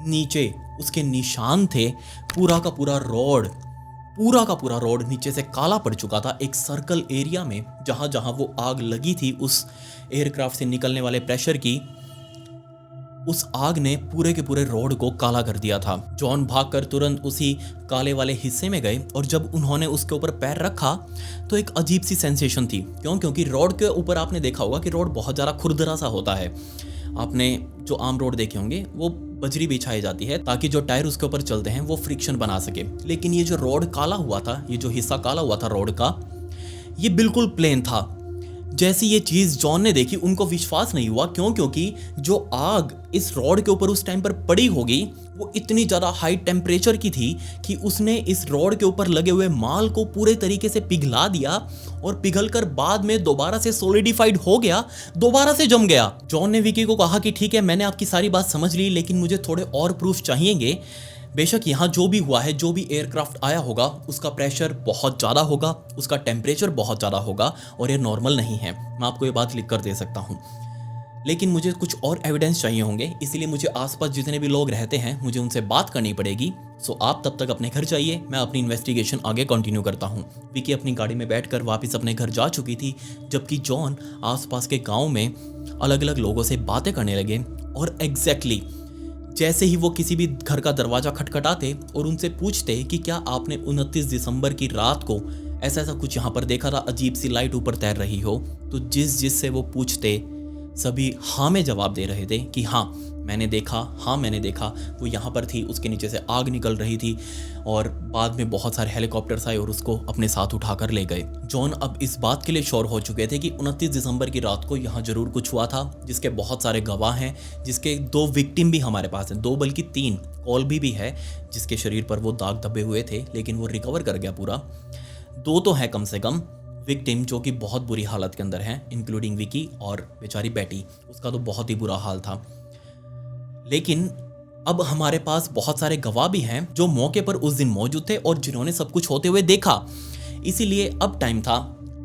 Speaker 1: नीचे उसके निशान थे। पूरा का पूरा रोड नीचे से काला पड़ चुका था। एक सर्कल एरिया में जहां जहां वो आग लगी थी उस एयरक्राफ्ट से निकलने वाले प्रेशर की, उस आग ने पूरे के पूरे रोड को काला कर दिया था। जॉन भागकर तुरंत उसी काले वाले हिस्से में गए और जब उन्होंने उसके ऊपर पैर रखा तो एक अजीब सी सेंसेशन थी। क्योंकि रोड के ऊपर आपने देखा होगा कि रोड बहुत ज़्यादा खुरदरा सा होता है। आपने जो आम रोड देखे होंगे वो बजरी बिछाई जाती है ताकि जो टायर उसके ऊपर चलते हैं वो फ्रिक्शन बना सके। लेकिन ये जो रोड काला हुआ था, ये जो हिस्सा काला हुआ था रोड का, ये बिल्कुल प्लेन था। जैसी ये चीज जॉन ने देखी उनको विश्वास नहीं हुआ, क्योंकि जो आग इस रोड के ऊपर उस टाइम पर पड़ी होगी वो इतनी ज्यादा हाई टेम्परेचर की थी कि उसने इस रोड के ऊपर लगे हुए माल को पूरे तरीके से पिघला दिया और पिघलकर बाद में दोबारा से सॉलिडिफाइड हो गया, दोबारा से जम गया। जॉन ने विकी को कहा कि ठीक है मैंने आपकी सारी बात समझ ली, लेकिन मुझे थोड़े और प्रूफ चाहिएंगे। बेशक यहाँ जो भी हुआ है, जो भी एयरक्राफ्ट आया होगा उसका प्रेशर बहुत ज़्यादा होगा, उसका टेम्परेचर बहुत ज़्यादा होगा और ये नॉर्मल नहीं है। मैं आपको ये बात लिख कर दे सकता हूँ, लेकिन मुझे कुछ और एविडेंस चाहिए होंगे, इसलिए मुझे आसपास जितने भी लोग रहते हैं मुझे उनसे बात करनी पड़ेगी। सो आप तब तक अपने घर जाइए, मैं अपनी इन्वेस्टिगेशन आगे कंटिन्यू करता हूँ। विकी अपनी गाड़ी में बैठकर वापस अपने घर जा चुकी थी, जबकि जॉन आसपास के गाँव में अलग अलग लोगों से बातें करने लगे। और एग्जैक्टली जैसे ही वो किसी भी घर का दरवाजा खटखटाते और उनसे पूछते कि क्या आपने 29 दिसंबर की रात को ऐसा ऐसा कुछ यहाँ पर देखा था, अजीब सी लाइट ऊपर तैर रही हो, तो जिस से वो पूछते सभी हाँ में जवाब दे रहे थे कि हाँ मैंने देखा, हाँ मैंने देखा, वो यहाँ पर थी, उसके नीचे से आग निकल रही थी और बाद में बहुत सारे हेलीकॉप्टर्स आए और उसको अपने साथ उठाकर ले गए। जॉन अब इस बात के लिए श्योर हो चुके थे कि 29 दिसंबर की रात को यहाँ जरूर कुछ हुआ था, जिसके बहुत सारे गवाह हैं, जिसके 2 विक्टिम भी हमारे पास हैं, 2 बल्कि 3। कॉल्बी भी है जिसके शरीर पर वो दाग दबे हुए थे लेकिन वो रिकवर कर गया पूरा। 2 तो है कम से कम विक्टिम जो कि बहुत बुरी हालत के अंदर हैं, इंक्लूडिंग विकी और बेचारी बैटी, उसका तो बहुत ही बुरा हाल था। लेकिन अब हमारे पास बहुत सारे गवाह भी हैं जो मौके पर उस दिन मौजूद थे और जिन्होंने सब कुछ होते हुए देखा। इसीलिए अब टाइम था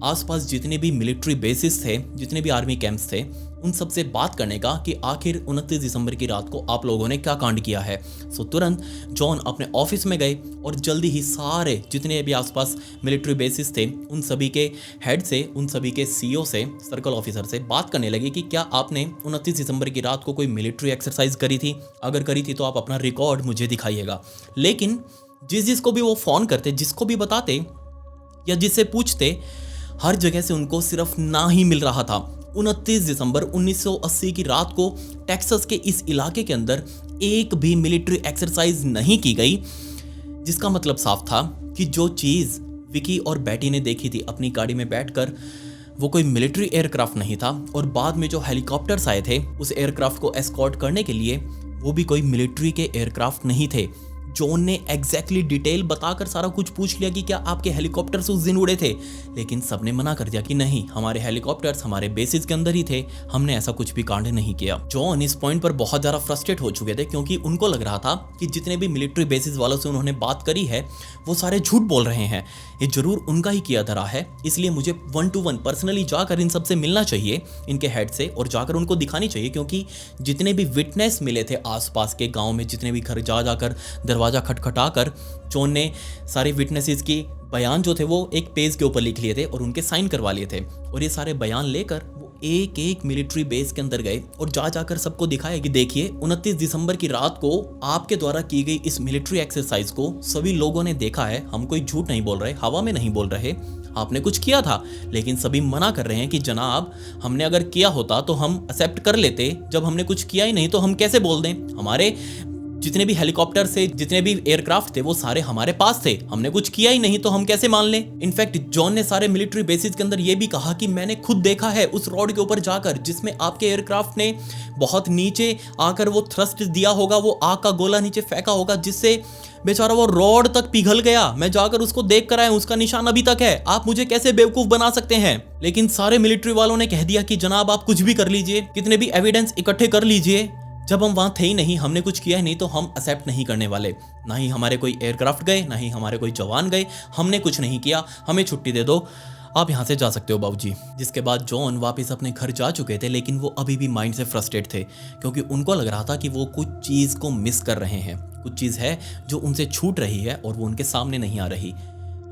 Speaker 1: आसपास जितने भी मिलिट्री बेसिस थे, जितने भी आर्मी कैंप्स थे, उन सब से बात करने का कि आखिर 29 दिसंबर की रात को आप लोगों ने क्या कांड किया है। सो तुरंत जॉन अपने ऑफिस में गए और जल्दी ही सारे जितने भी आसपास मिलिट्री बेसिस थे उन सभी के हेड से, उन सभी के सीईओ से, सर्कल ऑफिसर से बात करने लगे कि क्या आपने 29 दिसंबर की रात को कोई मिलिट्री एक्सरसाइज करी थी, अगर करी थी तो आप अपना रिकॉर्ड मुझे दिखाइएगा। लेकिन जिसको भी वो फ़ोन करते, जिसको भी बताते या जिससे पूछते, हर जगह से उनको सिर्फ ना ही मिल रहा था। 29 दिसंबर 1980 की रात को टेक्सास के इस इलाके के अंदर एक भी मिलिट्री एक्सरसाइज नहीं की गई, जिसका मतलब साफ था कि जो चीज़ विकी और बैटी ने देखी थी अपनी गाड़ी में बैठकर, वो कोई मिलिट्री एयरक्राफ्ट नहीं था। और बाद में जो हेलीकॉप्टर्स आए थे उस एयरक्राफ्ट को एस्कॉर्ट करने के लिए, वो भी कोई मिलिट्री के एयरक्राफ्ट नहीं थे। जॉन ने एग्जैक्टली डिटेल बताकर सारा कुछ पूछ लिया कि क्या आपके हेलीकॉप्टर्स उस दिन उड़े थे, लेकिन सबने मना कर दिया कि नहीं, हमारे हेलीकॉप्टर्स हमारे बेसिस के अंदर ही थे, हमने ऐसा कुछ भी कांड नहीं किया। जॉन इस पॉइंट पर बहुत ज़्यादा फ्रस्ट्रेट हो चुके थे क्योंकि उनको लग रहा था कि जितने भी मिलिट्री बेसिस वालों से उन्होंने बात करी है वो सारे झूठ बोल रहे हैं, ये जरूर उनका ही किया धरा है। इसलिए मुझे 1 to 1 पर्सनली जाकर इन सबसे मिलना चाहिए, इनके हेड से, और जाकर उनको दिखानी चाहिए, क्योंकि जितने भी विटनेस मिले थे आसपास के गाँव में, जितने भी घर जा जाकर दरवाज़ा खटखटाकर जॉन ने सारे विटनेसेस की बयान जो थे वो एक पेज के ऊपर लिख लिए थे और उनके साइन करवा लिए थे। और ये सारे बयान लेकर वो एक एक मिलिट्री बेस के अंदर गए और जाकर सबको दिखाया कि देखिए 29 दिसंबर की रात को आपके द्वारा की गई इस मिलिट्री एक्सरसाइज को सभी लोगों ने देखा है। हम कोई झूठ नहीं बोल रहे, हवा में नहीं बोल रहे, आपने कुछ किया था। लेकिन सभी मना कर रहे हैं कि जनाब हमने अगर किया होता तो हम एक्सेप्ट कर लेते, जब हमने कुछ किया ही नहीं तो हम कैसे बोल दें। हमारे जितने भी हेलीकॉप्टर थे, जितने भी एयरक्राफ्ट थे, वो सारे हमारे पास थे, हमने कुछ किया ही नहीं तो हम कैसे मान लें। इनफैक्ट जॉन ने सारे मिलिट्री बेसिस के अंदर ये भी कहा कि मैंने खुद देखा है उस रोड के ऊपर जाकर जिसमें आपके एयरक्राफ्ट ने बहुत नीचे आकर वो थ्रस्ट दिया होगा, वो आग का गोला नीचे फेंका होगा जिससे बेचारा वो रोड तक पिघल गया। मैं जाकर उसको देख कर आया, उसका निशान अभी तक है। आप मुझे कैसे बेवकूफ बना सकते हैं। लेकिन सारे मिलिट्री वालों ने कह दिया कि जनाब आप कुछ भी कर लीजिए, कितने भी एविडेंस इकट्ठे कर लीजिए, जब हम वहां थे ही नहीं, हमने कुछ किया ही नहीं तो हम एक्सेप्ट नहीं करने वाले। ना ही हमारे कोई एयरक्राफ्ट गए, ना ही हमारे कोई जवान गए, हमने कुछ नहीं किया, हमें छुट्टी दे दो, आप यहाँ से जा सकते हो बाबूजी। जिसके बाद जॉन वापस अपने घर जा चुके थे, लेकिन वो अभी भी माइंड से फ्रस्ट्रेट थे क्योंकि उनको लग रहा था कि वो कुछ चीज़ को मिस कर रहे हैं, कुछ चीज़ है जो उनसे छूट रही है और वो उनके सामने नहीं आ रही।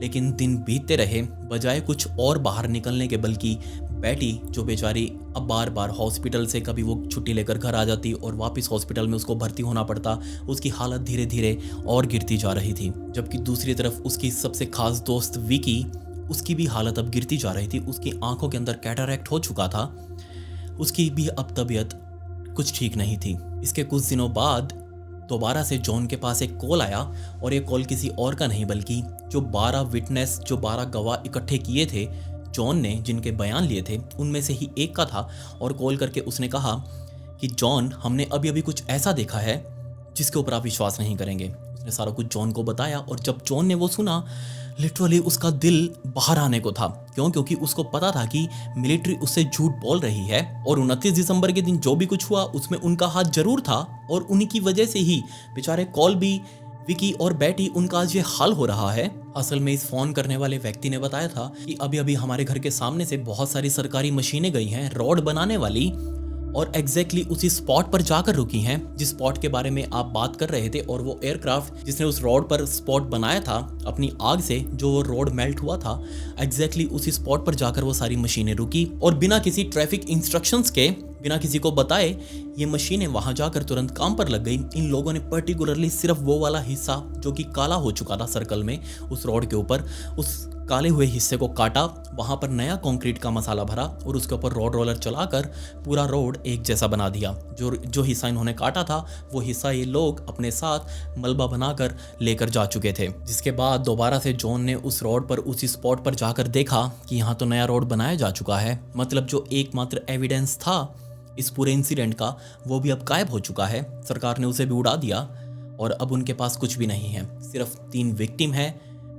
Speaker 1: लेकिन दिन बीतते रहे, बजाय कुछ और बाहर निकलने के, बल्कि बेटी जो बेचारी अब बार बार हॉस्पिटल से कभी वो छुट्टी लेकर घर आ जाती और वापस हॉस्पिटल में उसको भर्ती होना पड़ता, उसकी हालत धीरे धीरे और गिरती जा रही थी। जबकि दूसरी तरफ उसकी सबसे खास दोस्त विकी, उसकी भी हालत अब गिरती जा रही थी। उसकी आंखों के अंदर कैटरैक्ट हो चुका था, उसकी भी अब तबीयत कुछ ठीक नहीं थी। इसके कुछ दिनों बाद दोबारा से जॉन के पास एक कॉल आया और ये कॉल किसी और का नहीं बल्कि जो 12 विटनेस, जो 12 गवाह इकट्ठे किए थे जॉन ने, जिनके बयान लिए थे, उनमें से ही एक का था। और कॉल करके उसने कहा कि जॉन, हमने अभी अभी कुछ ऐसा देखा है जिसके ऊपर आप विश्वास नहीं करेंगे। उसने सारा कुछ जॉन को बताया और जब जॉन ने वो सुना, लिटरली उसका दिल बाहर आने को था। क्यों? क्योंकि उसको पता था कि मिलिट्री उससे झूठ बोल रही है और 29 दिसंबर के दिन जो भी कुछ हुआ उसमें उनका हाथ जरूर था और उन्हीं की वजह से ही बेचारे कॉल भी, विकी और बेटी, उनका आज ये हाल हो रहा है। असल में इस फोन करने वाले व्यक्ति ने बताया था कि अभी अभी हमारे घर के सामने से बहुत सारी सरकारी मशीनें गई हैं रोड बनाने वाली और एग्जैक्टली उसी स्पॉट पर जाकर रुकी हैं जिस स्पॉट के बारे में आप बात कर रहे थे। और वो एयरक्राफ्ट जिसने उस रोड पर स्पॉट बनाया था अपनी आग से, जो वो रोड मेल्ट हुआ था, एग्जैक्टली उसी स्पॉट पर जाकर वो सारी मशीनें रुकी और बिना किसी ट्रैफिक इंस्ट्रक्शंस के, बिना किसी को बताए, ये मशीनें वहां जाकर तुरंत काम पर लग गई। इन लोगों ने पर्टिकुलरली सिर्फ वो वाला हिस्सा जो कि काला हो चुका था सर्कल में उस रोड के ऊपर, उस काले हुए हिस्से को काटा, वहां पर नया कंक्रीट का मसाला भरा और उसके ऊपर रोड रोलर चलाकर पूरा रोड एक जैसा बना दिया। जो हिस्सा इन्होंने काटा था वो हिस्सा ये लोग अपने साथ मलबा बनाकर लेकर जा चुके थे। जिसके बाद दोबारा से जॉन ने उस रोड पर, उसी स्पॉट पर जाकर देखा कि यहाँ तो नया रोड बनाया जा चुका है। मतलब जो एकमात्र एविडेंस था इस पूरे इंसिडेंट का, वो भी अब गायब हो चुका है। सरकार ने उसे भी उड़ा दिया और अब उनके पास कुछ भी नहीं है। सिर्फ 3 विक्टिम है,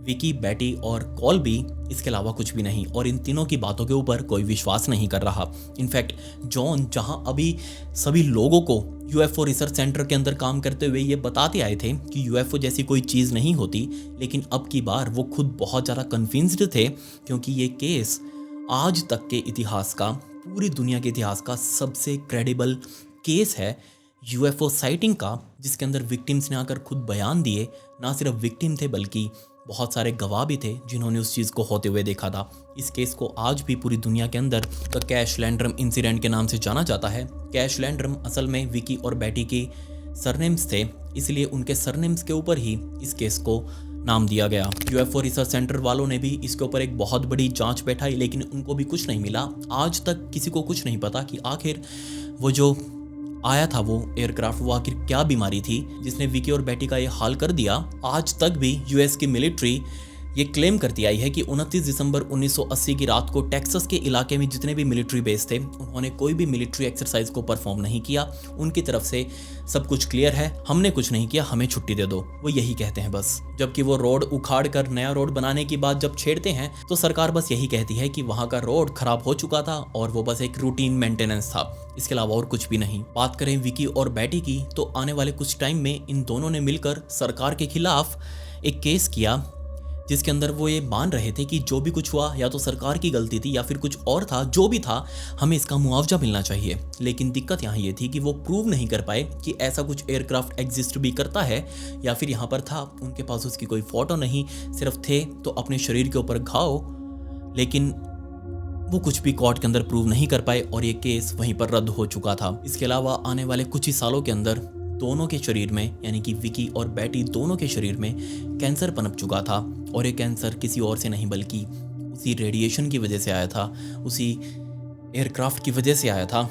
Speaker 1: विकी, बेटी और कॉल भी, इसके अलावा कुछ भी नहीं। और इन तीनों की बातों के ऊपर कोई विश्वास नहीं कर रहा। इनफैक्ट जॉन जहां अभी सभी लोगों को यूएफओ रिसर्च सेंटर के अंदर काम करते हुए ये बताते आए थे कि यूएफओ जैसी कोई चीज़ नहीं होती, लेकिन अब की बार वो खुद बहुत ज़्यादा कन्विंस्ड थे क्योंकि ये केस आज तक के इतिहास का, पूरी दुनिया के इतिहास का सबसे क्रेडिबल केस है यूएफओ साइटिंग का, जिसके अंदर विक्टिम्स ने आकर खुद बयान दिए। ना सिर्फ विक्टिम थे बल्कि बहुत सारे गवाह भी थे जिन्होंने उस चीज़ को होते हुए देखा था। इस केस को आज भी पूरी दुनिया के अंदर द कैश लैंड्रम इंसिडेंट के नाम से जाना जाता है। कैश लैंड्रम असल में विकी और बेटी के सरनेम्स थे, इसलिए उनके सरनेम्स के ऊपर ही इस केस को नाम दिया गया। यूएफओ रिसर्च सेंटर वालों ने भी इसके ऊपर एक बहुत बड़ी जांच बैठाई, लेकिन उनको भी कुछ नहीं मिला। आज तक किसी को कुछ नहीं पता कि आखिर वो जो आया था वो एयरक्राफ्ट, वो आखिर क्या बीमारी थी जिसने विकी और बेटी का ये हाल कर दिया। आज तक भी यूएस की मिलिट्री ये क्लेम करती आई है कि 29 दिसंबर 1980 की रात को टेक्सास के इलाके में जितने भी मिलिट्री बेस थे उन्होंने कोई भी मिलिट्री एक्सरसाइज को परफॉर्म नहीं किया। उनकी तरफ से सब कुछ क्लियर है, हमने कुछ नहीं किया, हमें छुट्टी दे दो, वो यही कहते हैं बस। जबकि वो रोड उखाड़ कर नया रोड बनाने की बात जब छेड़ते हैं तो सरकार बस यही कहती है कि वहाँ का रोड खराब हो चुका था और वो बस एक रूटीन मेंटेनेंस था, इसके अलावा और कुछ भी नहीं। बात करें विकी और बेटी की, तो आने वाले कुछ टाइम में इन दोनों ने मिलकर सरकार के खिलाफ एक केस किया जिसके अंदर वो ये मान रहे थे कि जो भी कुछ हुआ या तो सरकार की गलती थी या फिर कुछ और था, जो भी था हमें इसका मुआवजा मिलना चाहिए। लेकिन दिक्कत यहाँ ये थी कि वो प्रूव नहीं कर पाए कि ऐसा कुछ एयरक्राफ्ट एग्जिस्ट भी करता है या फिर यहाँ पर था। उनके पास उसकी कोई फोटो नहीं, सिर्फ थे तो अपने शरीर के ऊपर घाव, लेकिन वो कुछ भी कोर्ट के अंदर प्रूव नहीं कर पाए और ये केस वहीं पर रद्द हो चुका था। इसके अलावा आने वाले कुछ ही सालों के अंदर दोनों के शरीर में, यानी कि विकी और बैटी दोनों के शरीर में कैंसर पनप चुका था और ये कैंसर किसी और से नहीं बल्कि उसी रेडिएशन की वजह से आया था, उसी एयरक्राफ्ट की वजह से आया था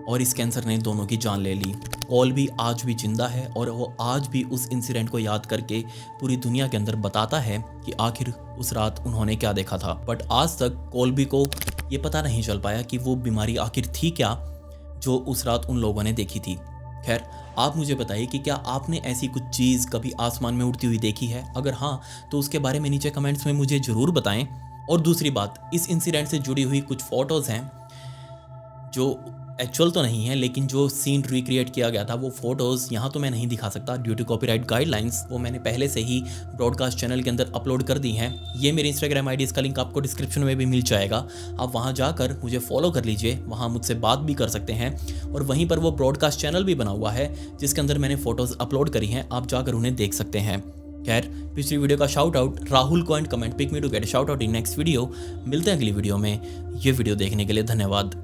Speaker 1: और इस कैंसर ने दोनों की जान ले ली। कॉल्बी आज भी जिंदा है और वो आज भी उस इंसिडेंट को याद करके पूरी दुनिया के अंदर बताता है कि आखिर उस रात उन्होंने क्या देखा था। बट आज तक कॉल्बी को ये पता नहीं चल पाया कि वो बीमारी आखिर थी क्या जो उस रात उन लोगों ने देखी थी। खैर, आप मुझे बताइए कि क्या आपने ऐसी कुछ चीज़ कभी आसमान में उड़ती हुई देखी है? अगर हाँ, तो उसके बारे में नीचे कमेंट्स में मुझे ज़रूर बताएं। और दूसरी बात, इस इंसिडेंट से जुड़ी हुई कुछ फ़ोटोज़ हैं जो एक्चुअल तो नहीं है, लेकिन जो सीन रिक्रिएट किया गया था वो फ़ोटोज़ यहाँ तो मैं नहीं दिखा सकता ड्यू टू कॉपीराइट गाइडलाइंस। वो मैंने पहले से ही ब्रॉडकास्ट चैनल के अंदर अपलोड कर दी हैं। ये मेरे इंस्टाग्राम आईडी, इसका लिंक आपको डिस्क्रिप्शन में भी मिल जाएगा। आप वहाँ जाकर मुझे फॉलो कर लीजिए, वहाँ मुझसे बात भी कर सकते हैं और वहीं पर वो ब्रॉडकास्ट चैनल भी बना हुआ है जिसके अंदर मैंने फ़ोटोज़ अपलोड करी हैं, आप जाकर उन्हें देख सकते हैं। खैर, पिछली वीडियो का शाउट आउट राहुल को and comment pick me to get shout out in next video. मिलते हैं अगली वीडियो में। ये वीडियो देखने के लिए धन्यवाद।